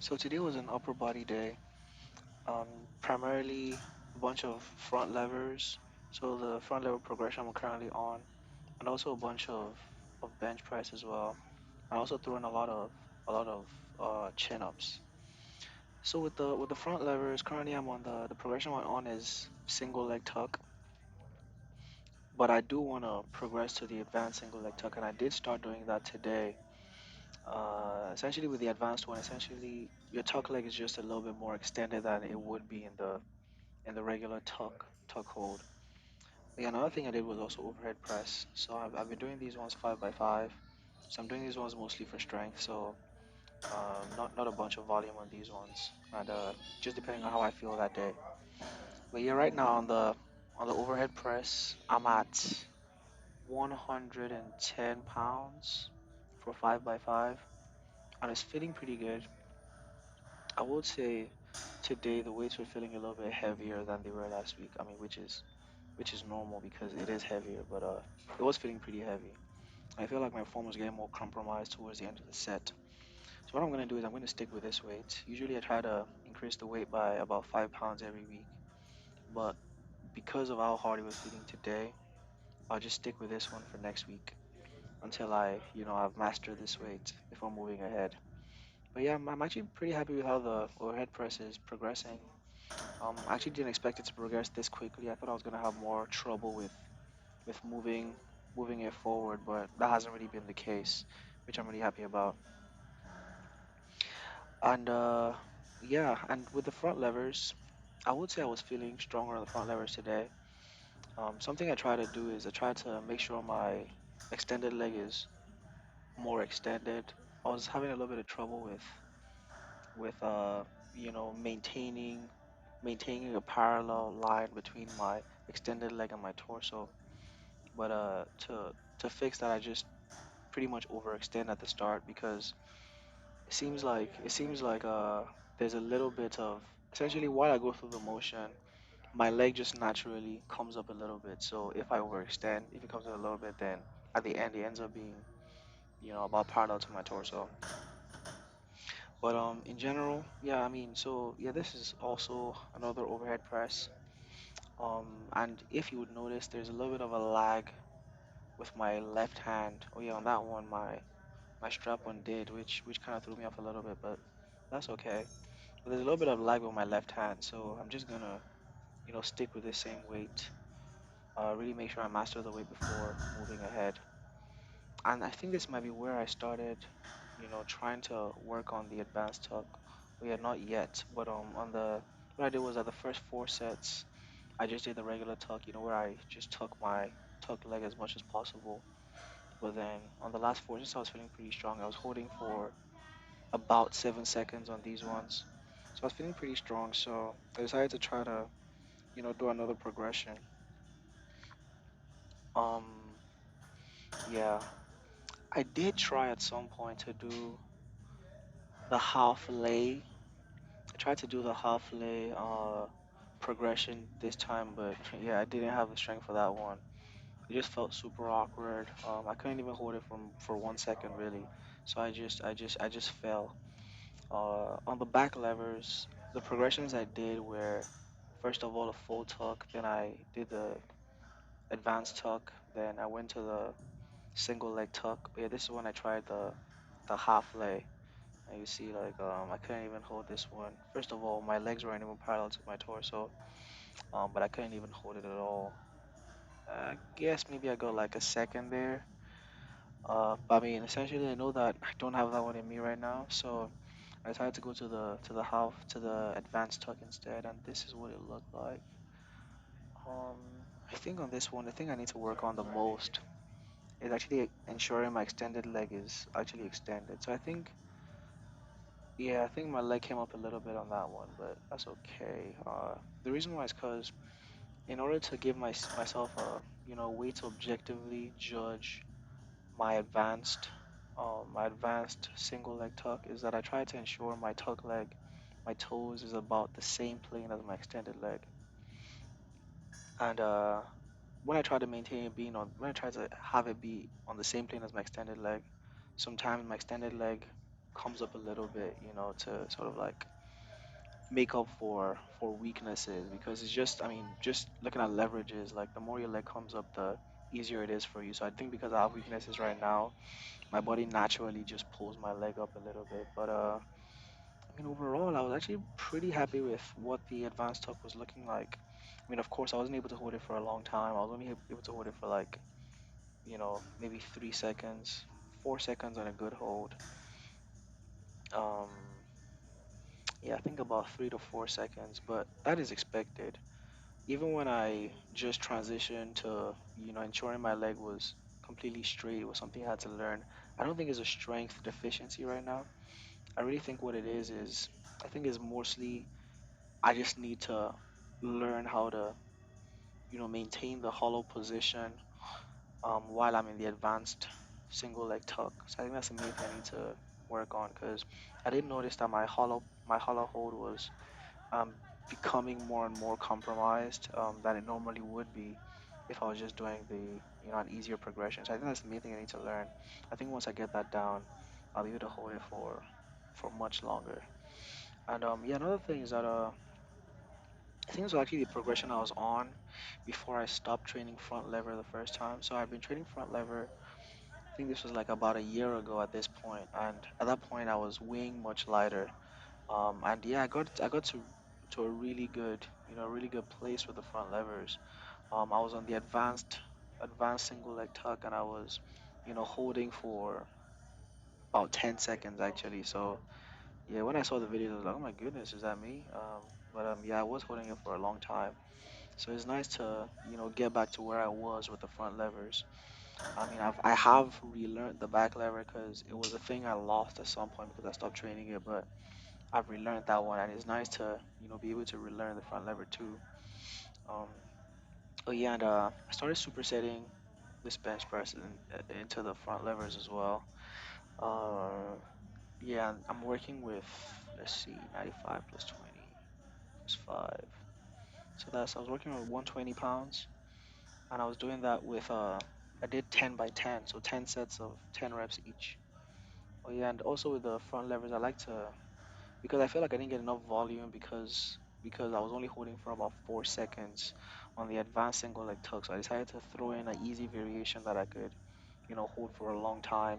So today was an upper body day. Primarily a bunch of front levers. So the front lever progression I'm currently on, and also a bunch of bench press as well. I also threw in a lot of chin ups. So with the front levers, currently I'm on the progression I'm on is single leg tuck, but I do want to progress to the advanced single leg tuck, and I did start doing that today. Essentially with the advanced one, essentially your tuck leg is just a little bit more extended than it would be in the regular tuck hold. Yeah, another thing I did was also overhead press. So I've been doing these ones 5 by 5. So I'm doing these ones mostly for strength. So not a bunch of volume on these ones, and just depending on how I feel that day. But yeah, right now on the overhead press, I'm at 110 pounds for 5 by 5, and it's feeling pretty good. I would say today the weights were feeling a little bit heavier than they were last week. I mean, which is normal because it is heavier, but it was feeling pretty heavy. I feel like my form was getting more compromised towards the end of the set. So what I'm gonna do is I'm gonna stick with this weight. Usually I try to increase the weight by about 5 pounds every week, but because of how hard it was feeling today, I'll just stick with this one for next week until I've mastered this weight before moving ahead. But yeah, I'm actually pretty happy with how the overhead press is progressing. I actually didn't expect it to progress this quickly. I thought I was gonna have more trouble with moving it forward, but that hasn't really been the case, which I'm really happy about. And yeah, and with the front levers, I would say I was feeling stronger on the front levers today. Something I try to do is I try to make sure my extended leg is more extended. I was having a little bit of trouble with maintaining a parallel line between my extended leg and my torso. But to fix that, I just pretty much overextend at the start because it seems like there's a little bit of essentially while I go through the motion, my leg just naturally comes up a little bit. So if I overextend, if it comes up a little bit, then at the end it ends up being about parallel to my torso. But in general, yeah, I mean, so yeah, this is also another overhead press. And if you would notice, there's a little bit of a lag with my left hand. Oh yeah, on that one, my strap one did, which kind of threw me off a little bit, but that's okay. But there's a little bit of lag with my left hand, so I'm just gonna, stick with the same weight. Really make sure I master the weight before moving ahead. And I think this might be where I started, trying to work on the advanced tuck. Well, yeah, not yet, but on the what I did was at the first 4 sets, I just did the regular tuck, where I just tuck my tuck leg as much as possible. But then on the last four, since I was feeling pretty strong, I was holding for about 7 seconds on these ones. So I was feeling pretty strong, so I decided to try to, do another progression. Um, yeah, I did try at some point to do the half lay. I tried to do the half lay progression this time, but yeah, I didn't have the strength for that one. It just felt super awkward. I couldn't even hold it for 1 second really. So I just fell. On the back levers, the progressions I did were first of all a full tuck, then I did the advanced tuck, then I went to the single leg tuck. Yeah, this is when I tried the half lay. And you see, like, I couldn't even hold this one. First of all, my legs weren't even parallel to my torso, but I couldn't even hold it at all. I guess maybe I got like a second there. But I mean, essentially, I know that I don't have that one in me right now, so I decided to go to the advanced tuck instead, and this is what it looked like. I think on this one, the thing I need to work on the most is actually ensuring my extended leg is actually extended. So I think, yeah, I think my leg came up a little bit on that one, but that's okay. The reason why is because in order to give myself a way to objectively judge my advanced single leg tuck is that I try to ensure my tuck leg, my toes is about the same plane as my extended leg. And when I try to have it be on the same plane as my extended leg, sometimes my extended leg comes up a little bit, to sort of like make up for weaknesses because it's just, I mean, just looking at leverages, like the more your leg comes up, the easier it is for you. So I think because I have weaknesses right now, my body naturally just pulls my leg up a little bit. But I mean, overall, I was actually pretty happy with what the advanced tuck was looking like. I mean, of course, I wasn't able to hold it for a long time. I was only able to hold it for like, maybe 3 seconds, 4 seconds on a good hold. Um, yeah, I think about 3 to 4 seconds, but that is expected. Even when I just transitioned to, ensuring my leg was completely straight was something I had to learn. I don't think it's a strength deficiency right now. I really think what it is I think it's mostly I just need to learn how to, maintain the hollow position while I'm in the advanced single leg tuck. So I think that's the main thing I need to work on because I did notice that my hollow hold was um, becoming more and more compromised than it normally would be if I was just doing an easier progression. So I think that's the main thing I need to learn. I think once I get that down, I'll be able to hold it for much longer. And yeah, another thing is that I think it was actually the progression I was on before I stopped training front lever the first time. So I've been training front lever. I think this was like about a year ago at this point, and at that point I was weighing much lighter. And yeah, I got to a really good place with the front levers. I was on the advanced single leg tuck, and I was, holding for about 10 seconds actually. So yeah, when I saw the video, I was like, oh my goodness, is that me? But yeah, I was holding it for a long time. So it's nice to, get back to where I was with the front levers. I mean, I have relearned the back lever because it was a thing I lost at some point because I stopped training it, but I've relearned that one, and it's nice to, be able to relearn the front lever too. Um, oh yeah, and I started supersetting this bench press into the front levers as well. Uh, yeah, and I'm working with, let's see, 95 plus 20 plus 5. So I was working with 120 pounds, and I was doing that with, I did 10 by 10, so 10 sets of 10 reps each. Oh yeah, and also with the front levers, I like to, because I feel like I didn't get enough volume because I was only holding for about 4 seconds on the advanced single leg tuck. So I decided to throw in an easy variation that I could, hold for a long time.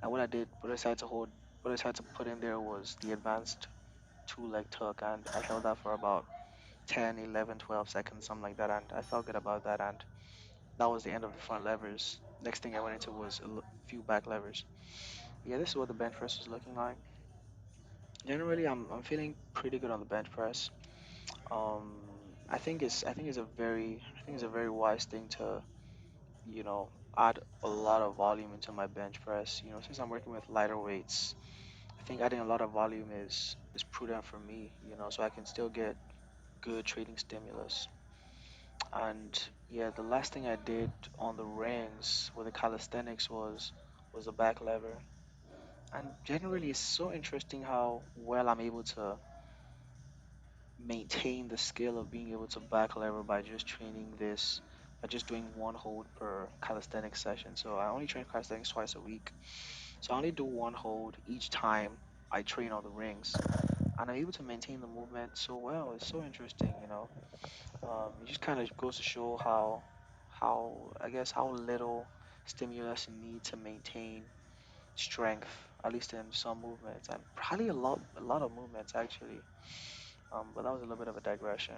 And what I decided to put in there was the advanced two leg tuck, and I held that for about 10, 11, 12 seconds, something like that, and I felt good about that. And that was the end of the front levers. Next thing I went into was a few back levers. Yeah, this is what the bench press is looking like. Generally, I'm feeling pretty good on the bench press. Um, I think it's a very wise thing to, add a lot of volume into my bench press. Since I'm working with lighter weights, I think adding a lot of volume is prudent for me, so I can still get good trading stimulus. And yeah, the last thing I did on the rings with the calisthenics was a back lever. And generally, it's so interesting how well I'm able to maintain the skill of being able to back lever by just training this, by just doing one hold per calisthenics session. So I only train calisthenics twice a week. So I only do one hold each time I train on the rings. And I'm able to maintain the movement so well. It's so interesting, It just kind of goes to show how I guess how little stimulus you need to maintain strength, at least in some movements, and probably a lot of movements actually. But that was a little bit of a digression.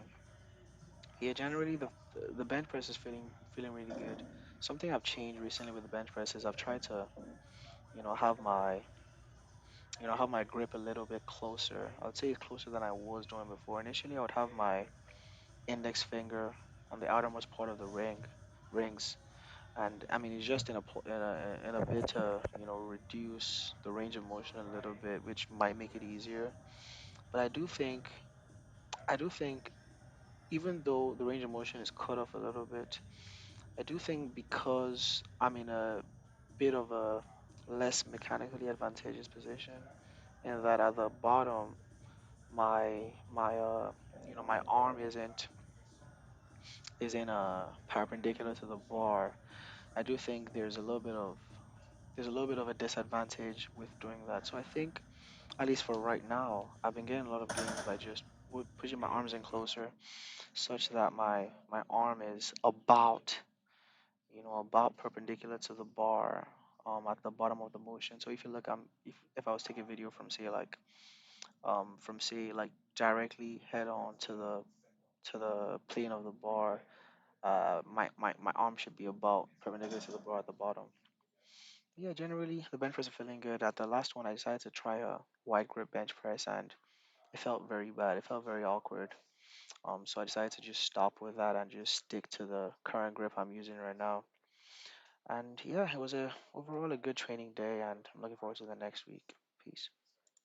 Yeah, generally the bench press is feeling really good. Something I've changed recently with the bench press is I've tried to, you know, have my have my grip a little bit closer. I would say closer than I was doing before. Initially, I would have my index finger on the outermost part of the rings, and I mean it's just in a bit to reduce the range of motion a little bit, which might make it easier. But I do think even though the range of motion is cut off a little bit, I do think because I'm in a bit of a less mechanically advantageous position, in that at the bottom my arm isn't perpendicular to the bar. I do think there's a little bit of a disadvantage with doing that. So I think at least for right now, I've been getting a lot of gains by just pushing my arms in closer, such that my arm is about, about perpendicular to the bar, at the bottom of the motion. So if you look, if I was taking video from say like directly head on to the plane of the bar, my arm should be about perpendicular to the bar at the bottom. Yeah, generally the bench press is feeling good. At the last one, I decided to try a wide grip bench press, and it felt very bad. It felt very awkward. So I decided to just stop with that and just stick to the current grip I'm using right now. And yeah, it was a overall a good training day, and I'm looking forward to the next week. Peace.